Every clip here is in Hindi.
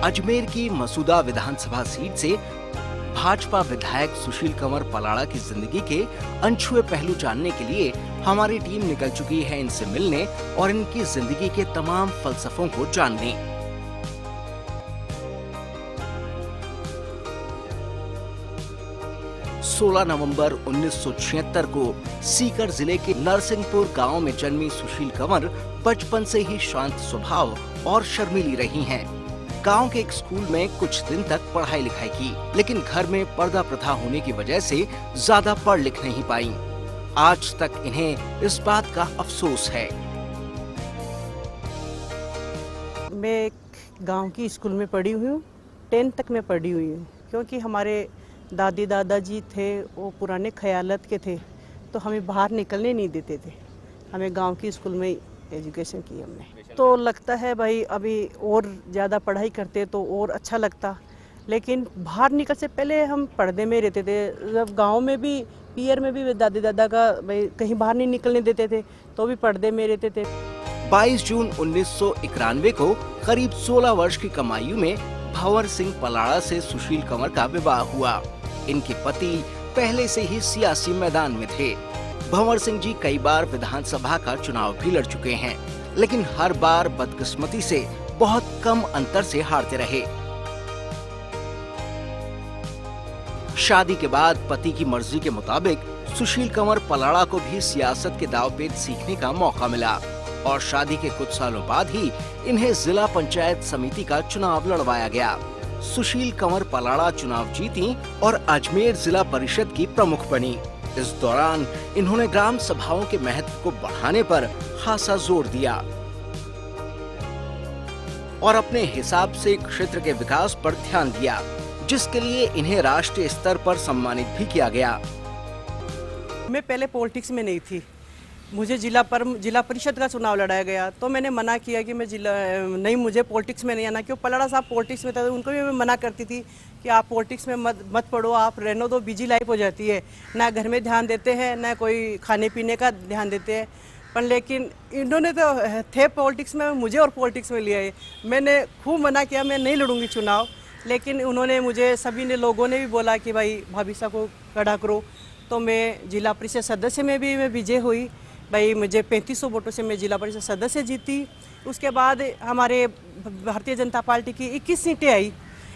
अजमेर की मसूदा विधानसभा सीट से भाजपा विधायक सुशील कंवर पलाड़ा की जिंदगी के अनछुए पहलू जानने के लिए हमारी टीम निकल चुकी है इनसे मिलने और इनकी जिंदगी के तमाम फलसफों को जानने। 16 नवंबर 1976 को सीकर जिले के नरसिंहपुर गांव में जन्मी सुशील कंवर बचपन से ही शांत स्वभाव और शर्मीली रही हैं। गांव के एक स्कूल में कुछ दिन तक पढ़ाई लिखाई की, लेकिन घर में पर्दा प्रथा होने की वजह से ज्यादा पढ़ लिख नहीं पाई। आज तक इन्हें इस बात का अफसोस है। मैं एक गांव की स्कूल में पढ़ी हुई हूँ, 10 तक मैं पढ़ी हुई हूँ, क्योंकि हमारे दादी दादाजी थे वो पुराने ख्यालत के थे, तो हमें बाहर निकलने नहीं देते थे। हमें गांव की स्कूल में एजुकेशन की हमने। तो लगता है भाई अभी और ज़्यादा पढ़ाई करते तो और अच्छा लगता, लेकिन बाहर निकल से पहले हम पर्दे में रहते थे। जब गांव में भी पियर में भी दादी दादा का भाई कहीं बाहर नहीं निकलने देते थे तो भी पर्दे में रहते थे। 22 जून 1991 को करीब 16 वर्ष की कमाई में भंवर सिंह पलाड़ा से सुशील कंवर का विवाह हुआ। इनके पति पहले से ही सियासी मैदान में थे। भंवर सिंह जी कई बार विधानसभा का चुनाव भी लड़ चुके हैं, लेकिन हर बार बदकिस्मती से बहुत कम अंतर से हारते रहे। शादी के बाद पति की मर्जी के मुताबिक सुशील कंवर पलाड़ा को भी सियासत के दांवपेच सीखने का मौका मिला और शादी के कुछ सालों बाद ही इन्हें जिला पंचायत समिति का चुनाव लड़वाया गया। सुशील कंवर पलाड़ा चुनाव जीती और अजमेर जिला परिषद की प्रमुख बनी। इस दौरान इन्होंने ग्राम सभाओं के महत्व को बढ़ाने पर खासा जोर दिया और अपने हिसाब से क्षेत्र के विकास पर ध्यान दिया, जिसके लिए इन्हें राष्ट्रीय स्तर पर सम्मानित भी किया गया। मैं पहले पॉलिटिक्स में नहीं थी, मुझे जिला परिषद का चुनाव लड़ाया गया तो मैंने मना किया कि मैं मुझे पॉलिटिक्स में नहीं आना। क्यों पलाड़ा साहब पॉलिटिक्स में था, उनको भी मैं मना करती थी कि आप पॉलिटिक्स में मत पढ़ो, आप रहने दो, बिजी लाइफ हो जाती है, ना घर में ध्यान देते हैं ना कोई खाने पीने का ध्यान देते हैं। पर लेकिन इन्होंने तो थे पॉलिटिक्स में, मुझे और पॉलिटिक्स में लिया है। मैंने खूब मना किया, मैं नहीं लड़ूंगी चुनाव, लेकिन उन्होंने मुझे सभी ने लोगों ने भी बोला कि भाई भाभी साहब को खड़ा करो। तो मैं जिला परिषद सदस्य में भी मैं विजय हुई भाई, मुझे 3500 वोटों से मैं जिला परिषद सदस्य जीती। उसके बाद हमारे भारतीय जनता पार्टी की 21 सीटें आई,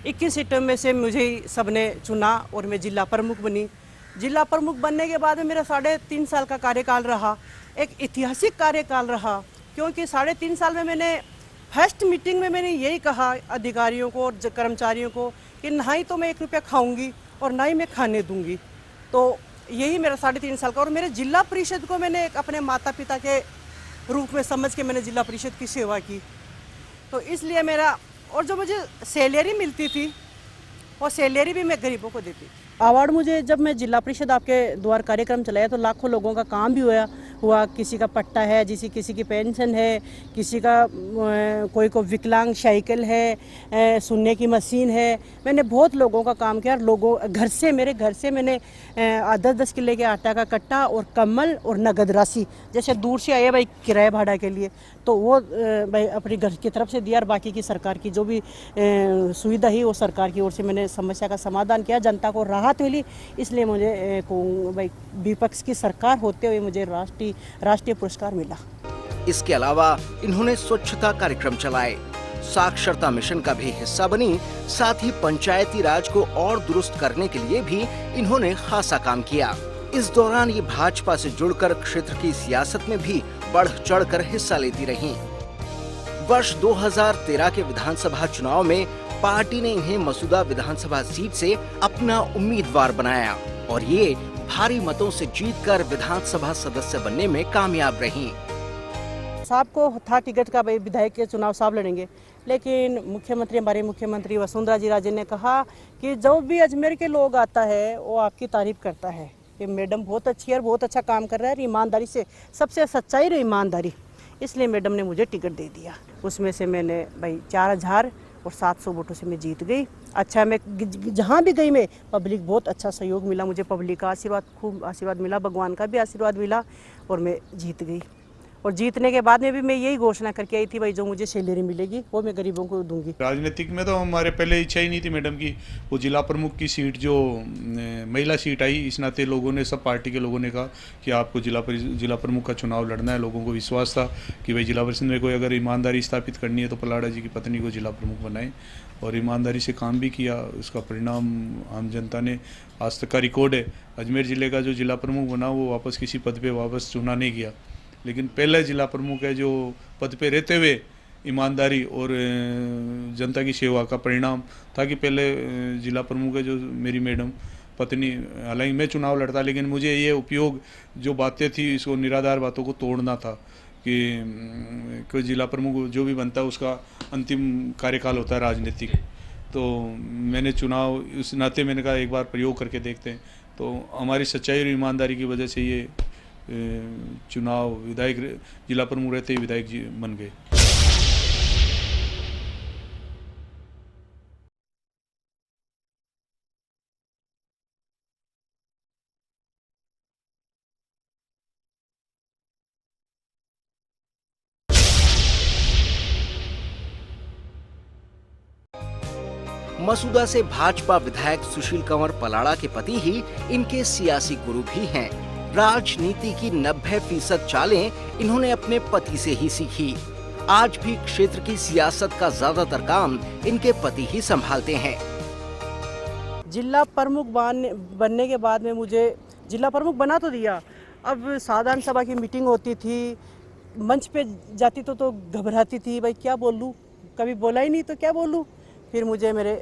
21 सीटों में से मुझे सबने चुना और मैं जिला प्रमुख बनी। जिला प्रमुख बनने के बाद मेरा 3.5 साल का कार्यकाल रहा, एक ऐतिहासिक कार्यकाल रहा, क्योंकि 3.5 साल में मैंने फर्स्ट मीटिंग में मैंने यही कहा अधिकारियों को और कर्मचारियों को कि ना ही तो मैं 1 रुपया खाऊंगी और ना ही मैं खाने दूंगी। तो यही मेरा 3.5 साल का, और मेरे जिला परिषद को मैंने एक अपने माता पिता के रूप में समझ के मैंने जिला परिषद की सेवा की। तो इसलिए मेरा, और जो मुझे सैलरी मिलती थी वो सैलरी भी मैं गरीबों को देती। अवार्ड मुझे, जब मैं जिला परिषद आपके द्वार कार्यक्रम चलाया तो लाखों लोगों का काम भी हुआ। किसी का पट्टा है, किसी की पेंशन है, किसी का कोई को विकलांग साइकिल है, सुनने की मशीन है। मैंने बहुत लोगों का काम किया। लोगों मेरे घर से मैंने 10-10 किलो के आटा का कट्टा और कम्बल और नगद राशि, जैसे दूर से आए भाई किराया भाड़ा के लिए, तो वो भाई अपनी घर की तरफ से दिया, और बाकी की सरकार की जो भी सुविधा ही वो सरकार की ओर से मैंने समस्या का समाधान किया, जनता को राहत मिली। इसलिए मुझे भाई विपक्ष की सरकार होते हुए मुझे राष्ट्रीय पुरस्कार मिला। इसके अलावा इन्होंने स्वच्छता कार्यक्रम चलाए, साक्षरता मिशन का भी हिस्सा बनी, साथ ही पंचायती राज को और दुरुस्त करने के लिए भी इन्होंने खासा काम किया। इस दौरान ये भाजपा से जुड़कर क्षेत्र की सियासत में भी बढ़ चढ़कर हिस्सा लेती रहीं। वर्ष 2013 के विधानसभा चुनाव में पार्टी ने इन्हें मसूदा विधानसभा सीट से अपना उम्मीदवार बनाया और ये भारी मतों से जीतकर विधानसभा सदस्य बनने में कामयाब रहीं। साहब को था टिकट का भाई विधायक के चुनाव साहब लड़ेंगे, लेकिन हमारे मुख्यमंत्री वसुंधरा जी राजे ने कहा कि जो भी अजमेर के लोग आता है वो आपकी तारीफ करता है कि मैडम बहुत अच्छी है और बहुत अच्छा काम कर रहा है, ईमानदारी से, सबसे सच्चाई और ईमानदारी, इसलिए मैडम ने मुझे टिकट दे दिया। उसमें से मैंने भाई 4700 वोटों से मैं जीत गई। अच्छा, मैं जहाँ भी गई मैं पब्लिक बहुत अच्छा सहयोग मिला, मुझे पब्लिक का आशीर्वाद, खूब आशीर्वाद मिला, भगवान का भी आशीर्वाद मिला और मैं जीत गई। और जीतने के बाद में भी मैं यही घोषणा करके आई थी, भाई जो मुझे सैलरी मिलेगी वो मैं गरीबों को दूंगी। राजनीतिक में तो हमारे पहले इच्छा ही नहीं थी मैडम की, वो जिला प्रमुख की सीट जो महिला सीट आई, इस नाते लोगों ने, सब पार्टी के लोगों ने कहा कि आपको जिला प्रमुख का चुनाव लड़ना है। लोगों को विश्वास था कि भाई जिला परिषद में कोई अगर ईमानदारी स्थापित करनी है तो पलाड़ा जी की पत्नी को जिला प्रमुख बनाए, और ईमानदारी से काम भी किया। उसका परिणाम आम जनता ने, आज तक का रिकॉर्ड है, अजमेर ज़िले का जो जिला प्रमुख बना वो वापस किसी पद पे वापस चुना नहीं गया, लेकिन पहले जिला प्रमुख है जो पद पे रहते हुए ईमानदारी और जनता की सेवा का परिणाम था कि पहले जिला प्रमुख है जो मेरी मैडम पत्नी, हालांकि मैं चुनाव लड़ता लेकिन मुझे ये उपयोग जो बातें थी इसको निराधार बातों को तोड़ना था कि कोई जिला प्रमुख जो भी बनता है उसका अंतिम कार्यकाल होता है राजनीतिक। तो मैंने चुनाव उस नाते मैंने कहा एक बार प्रयोग करके देखते हैं, तो हमारी सच्चाई और ईमानदारी की वजह से ये चुनाव विधायक जिला प्रमुख रहते ही विधायक जी बन गए। मसूदा से भाजपा विधायक सुशील कंवर पलाड़ा के पति ही इनके सियासी गुरु भी हैं। राजनीति की 90% चालें इन्होंने अपने पति से ही सीखी। आज भी क्षेत्र की सियासत का ज्यादातर काम इनके पति ही संभालते हैं। जिला प्रमुख बनने के बाद में मुझे जिला प्रमुख बना तो दिया। अब साधारण सभा की मीटिंग होती थी, मंच पे जाती तो घबराती थी, भाई क्या बोलूँ, कभी बोला ही नहीं तो क्या बोलूँ। फिर मुझे मेरे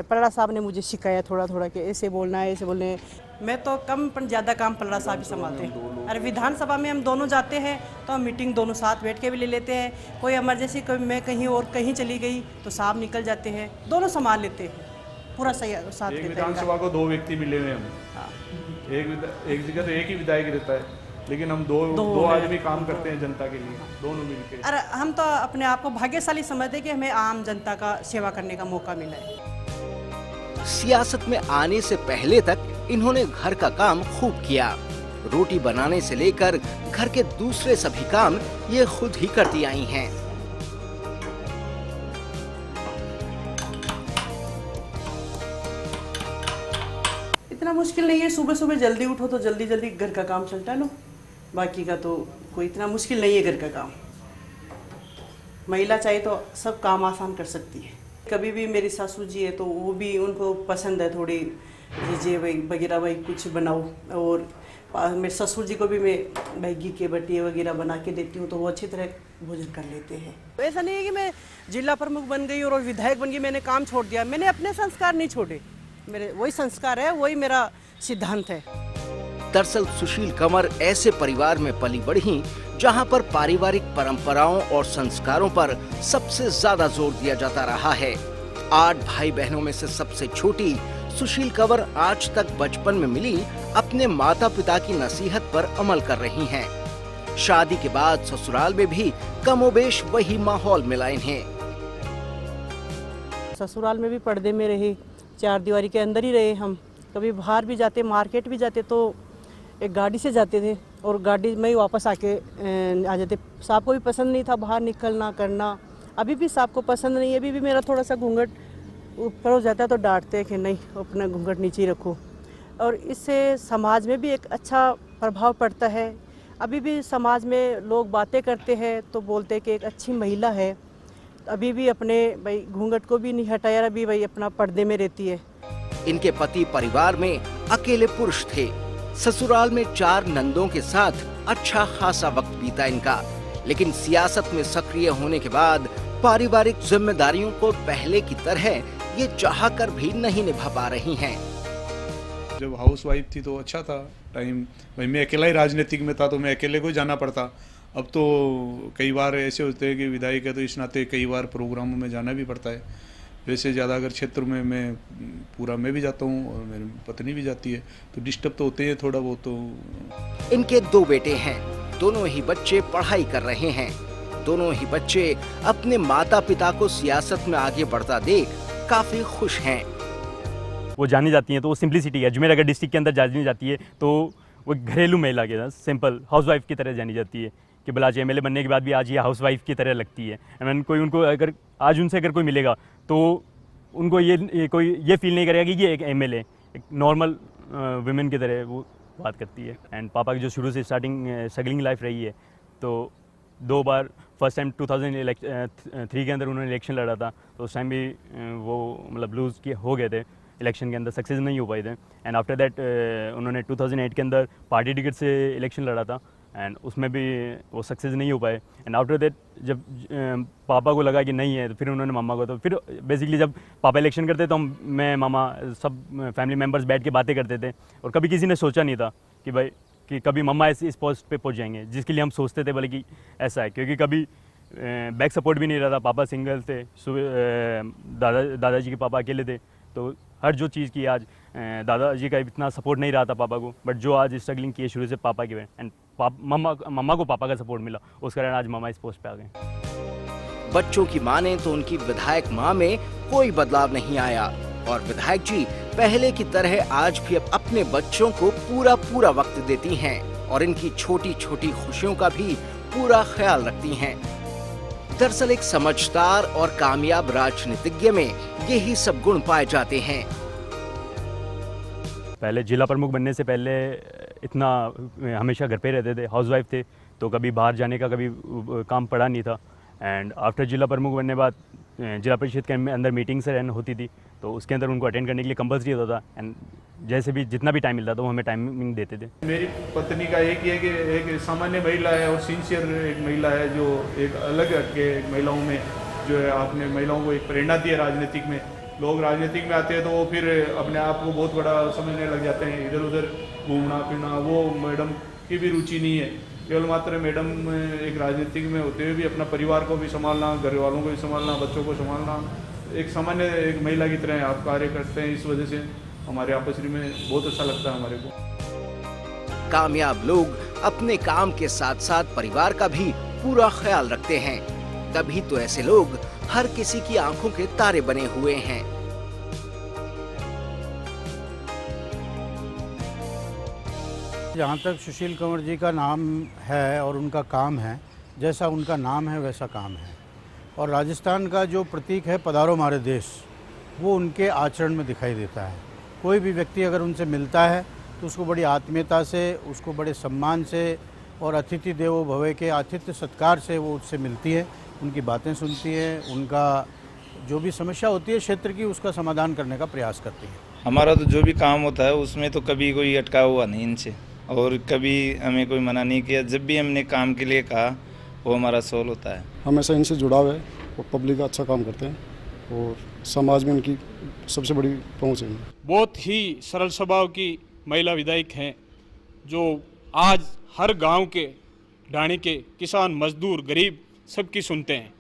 पलड़ा साहब ने मुझे सिखाया थोड़ा थोड़ा कि ऐसे बोलना है, ऐसे बोलने है। मैं तो कम पर ज़्यादा काम पलड़ा साहब ही संभालते हैं। अरे विधानसभा में हम दोनों जाते हैं तो हम मीटिंग दोनों साथ बैठ के भी ले लेते हैं। कोई इमरजेंसी, कोई मैं कहीं और कहीं चली गई तो साहब निकल जाते हैं, दोनों संभाल लेते हैं, पूरा सही साथ देते हैं। विधानसभा को 2 व्यक्ति मिले हुए हम, एक जगह तो एक ही विधायक रहता है, लेकिन हम दो आदमी काम करते हैं जनता के लिए, दोनों मिलकर। अरे हम तो अपने आप को भाग्यशाली समझते हैं कि हमें आम जनता का सेवा करने का मौका मिला है। सियासत में आने से पहले तक इन्होंने घर का काम खूब किया। रोटी बनाने से लेकर घर के दूसरे सभी काम ये खुद ही करती आई हैं। इतना मुश्किल नहीं है, सुबह सुबह जल्दी उठो तो जल्दी जल्दी घर का काम चलता है ना, बाकी का तो कोई इतना मुश्किल नहीं है घर का काम। महिला चाहे तो सब काम आसान कर सकती है। कभी भी मेरी सासू जी है तो वो भी, उनको पसंद है थोड़ी जे वगैरह भाई कुछ बनाओ, और मेरे ससुर जी को भी मैं भाई घी के बटिया वगैरह बना के देती हूँ तो वो अच्छी तरह भोजन कर लेते हैं। ऐसा नहीं है कि मैं जिला प्रमुख बन गई और विधायक बन गई मैंने काम छोड़ दिया। मैंने अपने संस्कार नहीं छोड़े, मेरे वही संस्कार है, वही मेरा सिद्धांत है। दरअसल सुशील कंवर ऐसे परिवार में पली बढ़ी जहां पर पारिवारिक परंपराओं और संस्कारों पर सबसे ज्यादा जोर दिया जाता रहा है। 8 भाई बहनों में से सबसे छोटी सुशील कंवर आज तक बचपन में मिली अपने माता पिता की नसीहत पर अमल कर रही हैं। शादी के बाद ससुराल में भी कमोबेश वही माहौल मिला इन्हें। ससुराल में भी पर्दे में रहे, 4 दीवारी के अंदर ही रहे हम। कभी बाहर भी जाते, मार्केट भी जाते तो एक गाड़ी से जाते थे और गाड़ी में ही वापस आके आ जाते। साहब को भी पसंद नहीं था बाहर निकलना करना, अभी भी साहब को पसंद नहीं है। अभी भी मेरा थोड़ा सा घूंघट ऊपर हो जाता है तो डांटते हैं कि नहीं अपना घूंघट नीचे ही रखो, और इससे समाज में भी एक अच्छा प्रभाव पड़ता है। अभी भी समाज में लोग बातें करते हैं तो बोलते हैं कि एक अच्छी महिला है, अभी भी अपने भाई घूंघट को भी नहीं हटाया, अभी भाई अपना पर्दे में रहती है। इनके पति परिवार में अकेले पुरुष थे। ससुराल में 4 नंदों के साथ अच्छा खासा वक्त बीता इनका, लेकिन सियासत में सक्रिय होने के बाद पारिवारिक जिम्मेदारियों को पहले की तरह ये चाहकर भी नहीं निभा पा रही हैं। जब हाउसवाइफ थी तो अच्छा था टाइम, भाई मैं अकेला ही राजनीतिक में था तो मैं अकेले को ही जाना पड़ता। अब तो कई बार ऐसे होते हैं कि विधायक है तो इस नाते कई बार प्रोग्रामों में जाना भी पड़ता है। वैसे ज़्यादातर क्षेत्र में मैं भी जाता हूँ और मेरी पत्नी भी जाती है, तो डिस्टर्ब तो होते हैं थोड़ा बहुत। तो इनके 2 बेटे हैं, दोनों ही बच्चे पढ़ाई कर रहे हैं। दोनों ही बच्चे अपने माता पिता को सियासत में आगे बढ़ता देख काफी खुश हैं। वो जानी जाती हैं तो वो सिंपलिसिटी है। अजमेर अगर डिस्ट्रिक्ट के अंदर जानी जाती है तो वो घरेलू महिला के साथ सिंपल हाउसवाइफ की तरह जानी जाती है कि बलाच एमएलए बनने के बाद भी आज ये हाउसवाइफ की तरह लगती है। एंड कोई उनको अगर आज उनसे अगर कोई मिलेगा तो उनको कोई ये फील नहीं करेगा कि ये एक एमएलए, एक नॉर्मल वुमेन की तरह वो बात करती है। एंड पापा की जो शुरू से स्ट्रगलिंग लाइफ रही है, तो 2 बार फर्स्ट टाइम 2003 के अंदर उन्होंने इलेक्शन लड़ा था, तो उस टाइम भी वो मतलब लूज़ किए हो गए थे इलेक्शन के अंदर, सक्सेस नहीं हो पाए थे। एंड आफ्टर दैट उन्होंने 2008 के अंदर पार्टी टिकट से इलेक्शन लड़ा था एंड उसमें भी वो सक्सेस नहीं हो पाए। एंड आफ्टर दैट जब पापा को लगा कि नहीं है, तो फिर उन्होंने मामा को, तो फिर बेसिकली जब पापा इलेक्शन करते तो मैं मामा सब फैमिली मेम्बर्स बैठ के बातें करते थे, और कभी किसी ने सोचा नहीं था कि भाई कि कभी मम्मा इस पोस्ट पे पहुंच जाएंगे, जिसके लिए हम सोचते थे भले कि ऐसा है, क्योंकि कभी बैक सपोर्ट भी नहीं रहा था। पापा सिंगल थे, दादाजी के पापा अकेले थे, तो हर जो चीज़ की आज दादाजी का इतना सपोर्ट नहीं रहा था पापा को, बट जो आज स्ट्रगलिंग की है शुरू से पापा की वजह, एंड मम्मा को पापा का सपोर्ट मिला, उस कारण आज मामा इस पोस्ट पे आ गए। बच्चों की माने तो उनकी विधायक माँ में कोई बदलाव नहीं आया और विधायक जी पहले की तरह आज भी अपने बच्चों को पूरा वक्त देती हैं और इनकी छोटी छोटी खुशियों का भी पूरा ख्याल रखती हैं। दरअसल एक समझदार और कामयाब राजनीतिज्ञ में यही सब गुण पाए जाते हैं। पहले जिला प्रमुख बनने से पहले इतना हमेशा घर पे रहते थे, हाउसवाइफ थे, तो कभी बाहर जाने का कभी काम पड़ा नहीं था। एंड आफ्टर जिला प्रमुख बनने बाद जिला परिषद के अंदर मीटिंग्स होती थी, तो उसके अंदर उनको अटेंड करने के लिए कंपल्सरी होता था। एंड जैसे भी जितना भी टाइम मिलता था वो हमें टाइमिंग देते थे। मेरी पत्नी का एक ही है कि एक सामान्य महिला है और सिंसियर एक महिला है, जो एक अलग हटके महिलाओं में जो है आपने महिलाओं को एक प्रेरणा दी है राजनीतिक में। लोग राजनीतिक में आते हैं तो वो फिर अपने आप को बहुत बड़ा समझने लग जाते हैं, इधर उधर घूमना फिरना, वो मैडम की भी रुचि नहीं है। केवल मात्र मैडम एक राजनीतिक में होते हुए भी अपना परिवार को भी संभालना, घर वालों को भी संभालना, बच्चों को संभालना, एक सामान्य एक महिला की तरह आप कार्य करते हैं। इस वजह से हमारे आपस में बहुत अच्छा लगता है हमारे को। कामयाब लोग अपने काम के साथ साथ परिवार का भी पूरा ख्याल रखते हैं, तभी तो ऐसे लोग हर किसी की आंखों के तारे बने हुए हैं। जहाँ तक सुशील कंवर जी का नाम है और उनका काम है, जैसा उनका नाम है वैसा काम है। और राजस्थान का जो प्रतीक है पधारो हमारे देश, वो उनके आचरण में दिखाई देता है। कोई भी व्यक्ति अगर उनसे मिलता है तो उसको बड़ी आत्मीयता से, उसको बड़े सम्मान से और अतिथि देवो भव के आतिथ्य सत्कार से वो उससे मिलती है, उनकी बातें सुनती है, उनका जो भी समस्या होती है क्षेत्र की उसका समाधान करने का प्रयास करती है। हमारा तो जो भी काम होता है उसमें तो कभी कोई अटका हुआ नहीं इनसे, और कभी हमें कोई मना नहीं किया। जब भी हमने काम के लिए कहा वो हमारा सोल होता है। हमेशा इनसे जुड़ाव है और पब्लिक का अच्छा काम करते हैं और समाज में इनकी सबसे बड़ी पहुंच है। बहुत ही सरल स्वभाव की महिला विधायक हैं, जो आज हर गांव के ढाणी के किसान, मजदूर, गरीब सबकी सुनते हैं।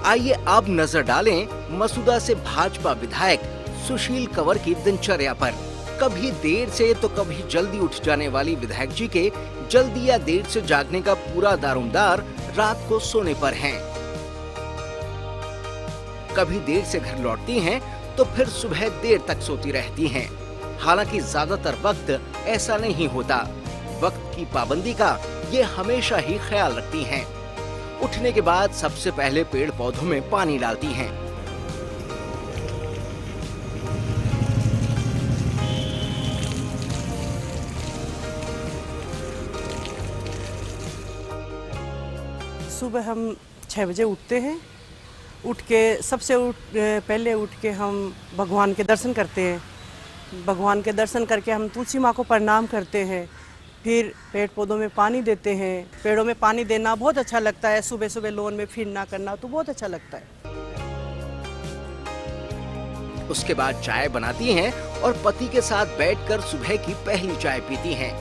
आइए अब नजर डालें मसूदा से भाजपा विधायक सुशील कंवर की दिनचर्या पर। कभी देर से तो कभी जल्दी उठ जाने वाली विधायक जी के जल्दी या देर से जागने का पूरा दारोमदार रात को सोने पर है। कभी देर से घर लौटती हैं तो फिर सुबह देर तक सोती रहती हैं। हालांकि ज्यादातर वक्त ऐसा नहीं होता। वक्त की पाबंदी का ये हमेशा ही ख्याल रखती हैं। उठने के बाद सबसे पहले पेड़ पौधों में पानी डालती हैं। सुबह हम 6 बजे उठते हैं। उठ के पहले उठ के हम भगवान के दर्शन करते हैं। भगवान के दर्शन करके हम तुलसी माँ को प्रणाम करते हैं। फिर पेड़ पौधों में पानी देते हैं। पेड़ों में पानी देना बहुत अच्छा लगता है। सुबह सुबह लॉन में फिरना करना तो बहुत अच्छा लगता है। उसके बाद चाय बनाती हैं और पति के साथ बैठकर सुबह की पहली चाय पीती हैं।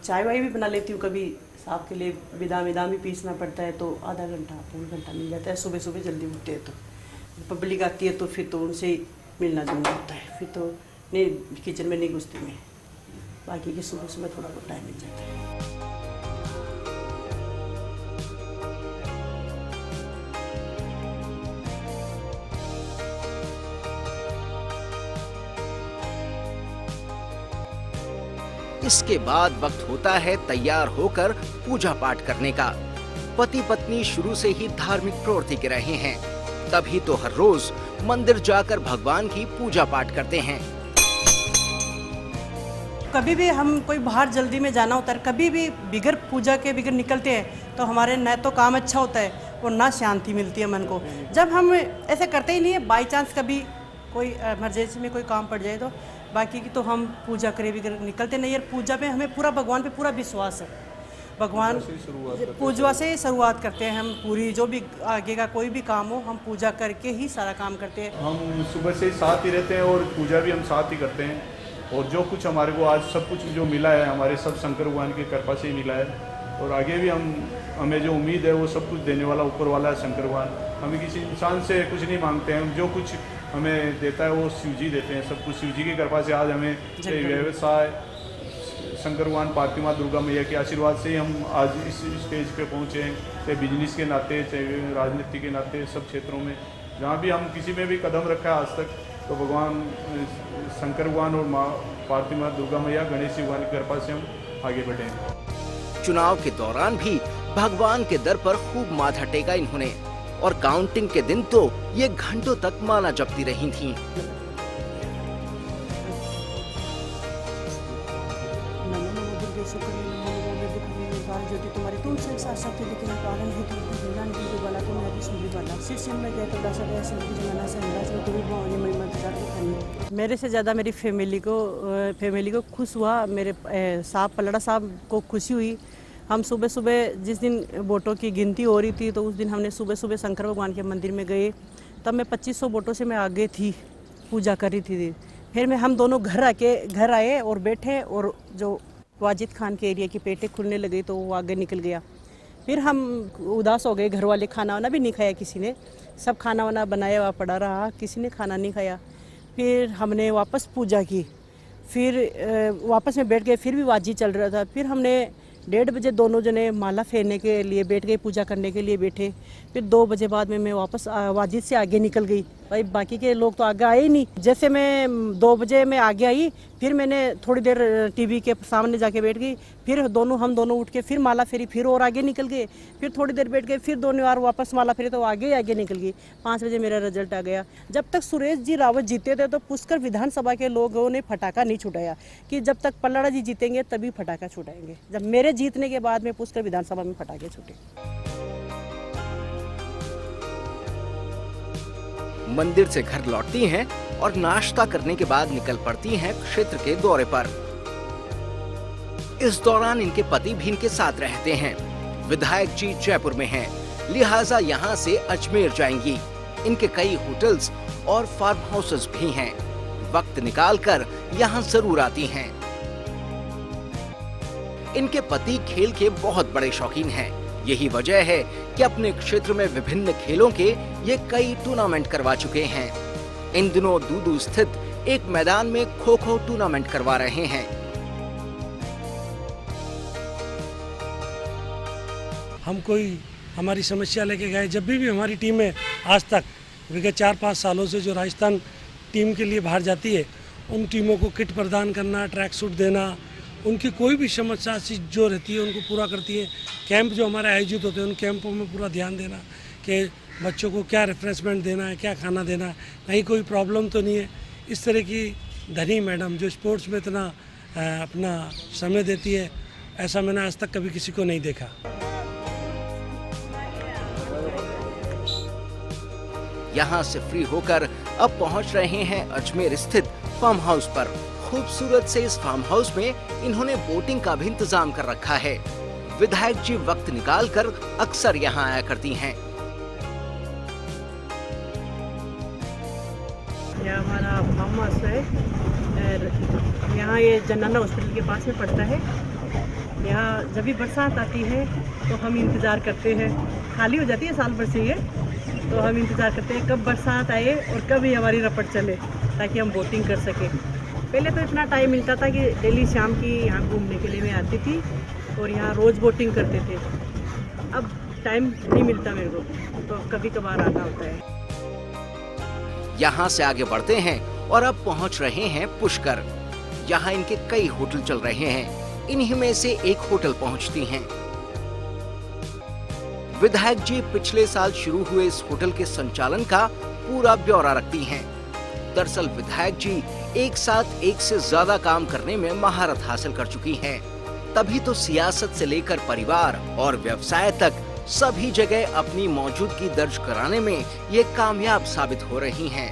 चाय वाय भी बना लेती हूँ। कभी साहब के लिए बादाम भी पीसना पड़ता है तो आधा घंटा पौना घंटा मिल जाता है। सुबह सुबह जल्दी उठते हैं तो पब्लिक आती है तो फिर तो उनसे ही मिलना जुलना होता है। फिर तो नहीं किचन में नहीं घुसती मैं। बाकी की सुबह सुबह थोड़ा बहुत टाइम मिल जाता है। इसके बाद वक्त होता है तैयार होकर पूजा पाठ करने का। पति पत्नी शुरू से ही धार्मिक प्रवृत्ति के रहे हैं, तभी तो हर रोज मंदिर जाकर भगवान की पूजा पाठ करते हैं। कभी भी हम कोई बाहर जल्दी में जाना होता है, कभी भी बिगर पूजा के बिगर निकलते हैं तो हमारे न तो काम अच्छा होता है और ना शांति मिलती है मन को। जब हम ऐसे करते ही नहीं है, बाई चांस कभी कोई इमरजेंसी में कोई काम पड़ जाए तो बाकी की तो हम पूजा करे बिगर निकलते नहीं है। पूजा में हमें पूरा भगवान पे पूरा विश्वास है। भगवान पूजा से ही शुरुआत करते हैं हम। पूरी जो भी आगे का कोई भी काम हो हम पूजा करके ही सारा काम करते हैं। हम सुबह से साथ ही रहते हैं और पूजा भी हम साथ ही करते हैं। और जो कुछ हमारे को आज सब कुछ जो मिला है हमारे सब शंकर भगवान की कृपा से ही मिला है। और आगे भी हमें जो उम्मीद है वो सब कुछ देने वाला ऊपर वाला है शंकर भगवान। हमें किसी इंसान से कुछ नहीं मांगते हैं, जो कुछ हमें देता है वो शिव जी देते हैं। सब कुछ शिव जी की कृपा से आज हमें व्यवसाय शंकर भगवान पार्वती माँ दुर्गा मैया के आशीर्वाद से ही हम आज इस स्टेज पे पहुँचे हैं। चाहे बिजनेस के नाते, चाहे राजनीति के नाते, सब क्षेत्रों में जहाँ भी हम किसी में भी कदम रखा है आज तक, तो भगवान शंकर भगवान और माँ पार्वती माँ दुर्गा मैया गणेश जी भगवान की कृपा से हम आगे बढ़े हैं। चुनाव के दौरान भी भगवान के दर पर खूब माथा टेका इन्होंने, और काउंटिंग के दिन तो ये घंटों तक माला जपती रही थीं। मेरे से ज़्यादा मेरी फैमिली को खुश हुआ, मेरे साहब पलड़ा साहब को खुशी हुई। हम सुबह सुबह जिस दिन वोटों की गिनती हो रही थी तो उस दिन हमने सुबह सुबह शंकर भगवान के मंदिर में गए। तब मैं 2500 वोटों से मैं आगे थी, पूजा कर रही थी। फिर हम दोनों घर आए और बैठे, और जो वाजिद खान के एरिया की पेटें खुलने लगी तो वो आगे निकल गया। फिर हम उदास हो गए, घर वाले खाना वाना भी नहीं खाया किसी ने, सब खाना वाना बनाया हुआ पड़ा रहा, किसी ने खाना नहीं खाया। फिर हमने वापस पूजा की, फिर वापस में बैठ गए, फिर भी वाजिद चल रहा था। फिर हमने 1:30 बजे दोनों जने माला फेरने के लिए बैठ गए, पूजा करने के लिए बैठे। फिर 2 बजे बाद में मैं वापस वाजिद से आगे निकल गई। भाई बाकी के लोग तो आगे आए ही नहीं। जैसे मैं 2 बजे में आगे आई, फिर मैंने थोड़ी देर टीवी के सामने जाके बैठ गई। फिर हम दोनों उठ के फिर माला फेरी, फिर और आगे निकल गए। फिर थोड़ी देर बैठ गए, फिर दोनों बार वापस माला फेरी तो आगे निकल गई। 5 बजे मेरा रिजल्ट आ गया। जब तक सुरेश जी रावत जीते थे तो पुष्कर विधानसभा के लोगों ने फटाका नहीं छुटाया कि जब तक पल्लड़ा जी जीतेंगे तभी फटाका छुटाएंगे। जब मेरे जीतने के बाद में पुष्कर विधानसभा में फटाके छूटे। मंदिर से घर लौटती हैं और नाश्ता करने के बाद निकल पड़ती हैं क्षेत्र के दौरे पर। इस दौरान इनके पति भी इनके साथ रहते हैं। विधायक जी जयपुर में हैं, लिहाजा यहाँ से अजमेर जाएंगी। इनके कई होटल्स और फार्म हाउसेस भी हैं। वक्त निकालकर यहाँ जरूर आती हैं। इनके पति खेल के बहुत बड़े शौकीन हैं। यही वजह है कि अपने क्षेत्र में विभिन्न खेलों के ये कई टूर्नामेंट करवा चुके हैं। इन दिनों दूदू स्थित एक मैदान में खो-खो टूर्नामेंट करवा रहे हैं। हम कोई हमारी समस्या लेके गए, जब भी हमारी टीम में आज तक विगत 4-5 सालों से जो राजस्थान टीम के लिए बाहर जाती है, उन टीमों को किट प्रदान करना, ट्रैक सूट देना, उनकी कोई भी समस्या जो रहती है उनको पूरा करती है। कैंप जो हमारे आयोजित होते हैं उन कैंपों में पूरा ध्यान देना कि बच्चों को क्या रिफ्रेशमेंट देना है, क्या खाना देना है, कहीं कोई प्रॉब्लम तो नहीं है। इस तरह की धनी मैडम जो स्पोर्ट्स में इतना अपना समय देती है, ऐसा मैंने आज तक कभी किसी को नहीं देखा। यहाँ से फ्री होकर अब पहुँच रहे हैं अजमेर स्थित फार्म हाउस पर। खूबसूरत से इस फार्म हाउस में इन्होंने बोटिंग का भी इंतजाम कर रखा है। विधायक जी वक्त निकालकर अक्सर यहाँ आया करती हैं। यह हमारा फार्म हाउस है। यहाँ ये जनरल हॉस्पिटल के पास में पड़ता है। यहाँ जब भी बरसात आती है तो हम इंतज़ार करते हैं, खाली हो जाती है साल भर से ये, तो हम इंतज़ार करते हैं कब बरसात आए और कब ये हमारी रपट चले ताकि हम बोटिंग कर सकें। पहले तो इतना टाइम मिलता था कि डेली शाम की यहाँ घूमने के लिए मैं आती थी और यहाँ रोज़ बोटिंग करते थे। अब टाइम नहीं मिलता मेरे को, तो कभी कभार आना होता है। यहाँ से आगे बढ़ते हैं और अब पहुँच रहे हैं पुष्कर। यहाँ इनके कई होटल चल रहे हैं, इन्हीं में से एक होटल पहुँचती हैं। विधायक जी पिछले साल शुरू हुए इस होटल के संचालन का पूरा ब्यौरा रखती हैं। दरअसल विधायक जी एक साथ एक से ज्यादा काम करने में महारत हासिल कर चुकी हैं। तभी तो सियासत से लेकर परिवार और व्यवसाय तक सभी जगह अपनी मौजूदगी दर्ज कराने में ये कामयाब साबित हो रही हैं।